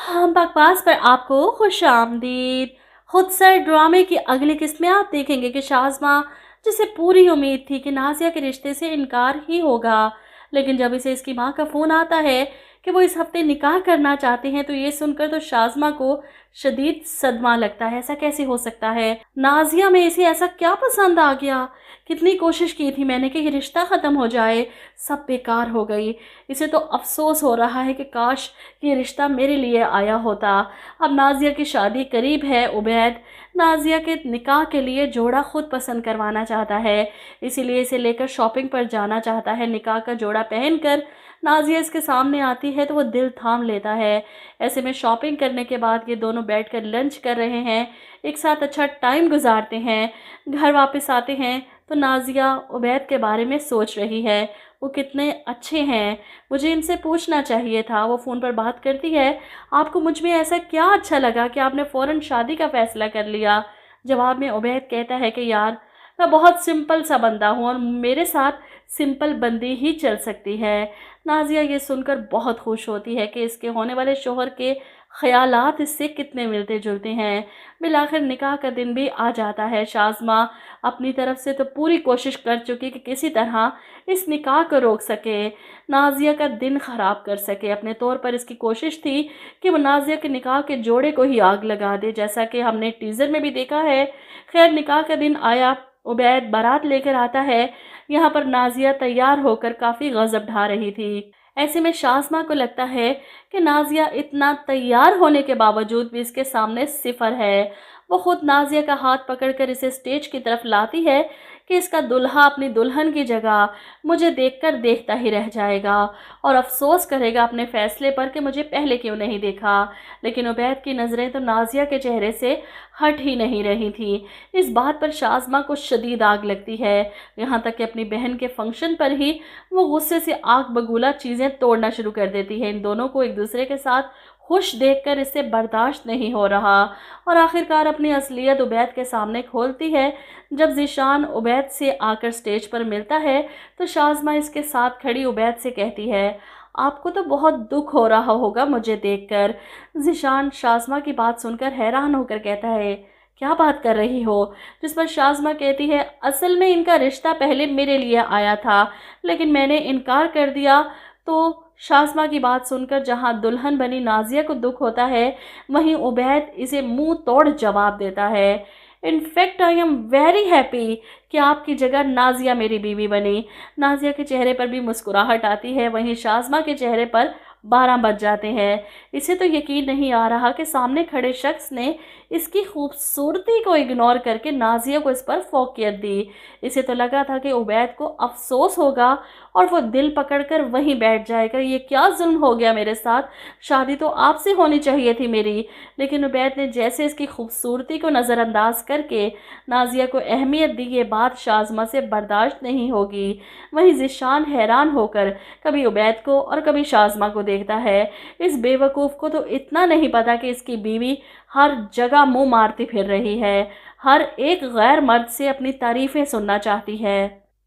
हाँ, बकवास पर आपको खुश आमदीद। खुद सर ड्रामे की अगली किस्त में आप देखेंगे कि शाज़मा, जिसे पूरी उम्मीद थी कि नाज़िया के रिश्ते से इनकार ही होगा, लेकिन जब इसे इसकी माँ का फ़ोन आता है कि वो इस हफ्ते निकाह करना चाहते हैं, तो ये सुनकर तो शाज़मा को शदीद सदमा लगता है। ऐसा कैसे हो सकता है? नाज़िया में इसे ऐसा क्या पसंद आ गया? कितनी कोशिश की थी मैंने कि ये रिश्ता ख़त्म हो जाए, सब बेकार हो गई। इसे तो अफ़सोस हो रहा है कि काश ये रिश्ता मेरे लिए आया होता। अब नाज़िया की शादी करीब है। उबैद नाज़िया के निकाह के लिए जोड़ा खुद पसंद करवाना चाहता है, इसीलिए इसे लेकर शॉपिंग पर जाना चाहता है। निकाह का जोड़ा पहनकर नाज़िया इसके सामने आती है तो वो दिल थाम लेता है। ऐसे में शॉपिंग करने के बाद ये दोनों बैठकर लंच कर रहे हैं, एक साथ अच्छा टाइम गुजारते हैं। घर वापस आते हैं तो नाज़िया उबैद के बारे में सोच रही है, वो कितने अच्छे हैं, मुझे इनसे पूछना चाहिए था। वो फ़ोन पर बात करती है, आपको मुझ में ऐसा क्या अच्छा लगा कि आपने फ़ौरन शादी का फ़ैसला कर लिया? जवाब में उबैद कहता है कि यार, मैं बहुत सिंपल सा बंदा हूँ और मेरे साथ सिंपल बंदी ही चल सकती है। नाज़िया ये सुनकर बहुत खुश होती है कि इसके होने वाले शौहर के ख़यालात इससे कितने मिलते जुलते हैं। बिलाखिर निकाह का दिन भी आ जाता है। शाज़मा अपनी तरफ से तो पूरी कोशिश कर चुकी कि किसी तरह इस निकाह को रोक सके, नाज़िया का दिन ख़राब कर सके। अपने तौर पर इसकी कोशिश थी कि वो नाज़िया के निकाह के जोड़े को ही आग लगा दे, जैसा कि हमने टीज़र में भी देखा है। खैर, निकाह का दिन आया, उबैद बारात लेकर आता है। यहाँ पर नाज़िया तैयार होकर काफ़ी गज़ब ढा रही थी। ऐसे में शाज़मा को लगता है कि नाज़िया इतना तैयार होने के बावजूद भी इसके सामने सिफर है। वो खुद नाज़िया का हाथ पकड़कर इसे स्टेज की तरफ लाती है कि इसका दुल्हा अपनी दुल्हन की जगह मुझे देखकर देखता ही रह जाएगा और अफसोस करेगा अपने फ़ैसले पर कि मुझे पहले क्यों नहीं देखा। लेकिन उबैद की नज़रें तो नाज़िया के चेहरे से हट ही नहीं रही थी। इस बात पर शाज़मा को शदीद आग लगती है, यहाँ तक कि अपनी बहन के फंक्शन पर ही वो गुस्से से आग बगूला चीज़ें तोड़ना शुरू कर देती है। इन दोनों को एक दूसरे के साथ खुश देखकर इससे बर्दाश्त नहीं हो रहा और आखिरकार अपनी असलियत उबैद के सामने खोलती है। जब ज़ीशान उबैद से आकर स्टेज पर मिलता है तो शाज़मा इसके साथ खड़ी उबैद से कहती है, आपको तो बहुत दुख हो रहा होगा मुझे देखकर। ज़ीशान शाज़मा की बात सुनकर हैरान होकर कहता है, क्या बात कर रही हो? जिस पर शाज़मा कहती है, असल में इनका रिश्ता पहले मेरे लिए आया था, लेकिन मैंने इनकार कर दिया। तो शाज़मा की बात सुनकर जहां दुल्हन बनी नाज़िया को दुख होता है, वहीं उबैद इसे मुंह तोड़ जवाब देता है, in fact I am very happy कि आपकी जगह नाज़िया मेरी बीवी बनी। नाज़िया के चेहरे पर भी मुस्कुराहट आती है, वहीं शाज़मा के चेहरे पर 12 बज जाते हैं। इसे तो यकीन नहीं आ रहा कि सामने खड़े शख्स ने इसकी खूबसूरती को इग्नोर करके नाज़िया को इस पर फोकियत दी। इसे तो लगा था कि उबैद को अफसोस होगा और वो दिल पकड़कर वहीं बैठ जाएगा, ये क्या जुल्म हो गया मेरे साथ, शादी तो आपसे होनी चाहिए थी मेरी। लेकिन उबैद ने जैसे इसकी खूबसूरती को नज़रअंदाज करके नाज़िया को अहमियत दी, ये बात शाज़मा से बर्दाश्त नहीं होगी। वहीं ज़ीशान हैरान होकर कभी उबैद को और कभी शाज़मा को देखता है। इस बेवकूफ़ को तो इतना नहीं पता कि इसकी बीवी हर जगह मुंह मारती फिर रही है, हर एक गैर मर्द से अपनी तारीफ़ें सुनना चाहती है।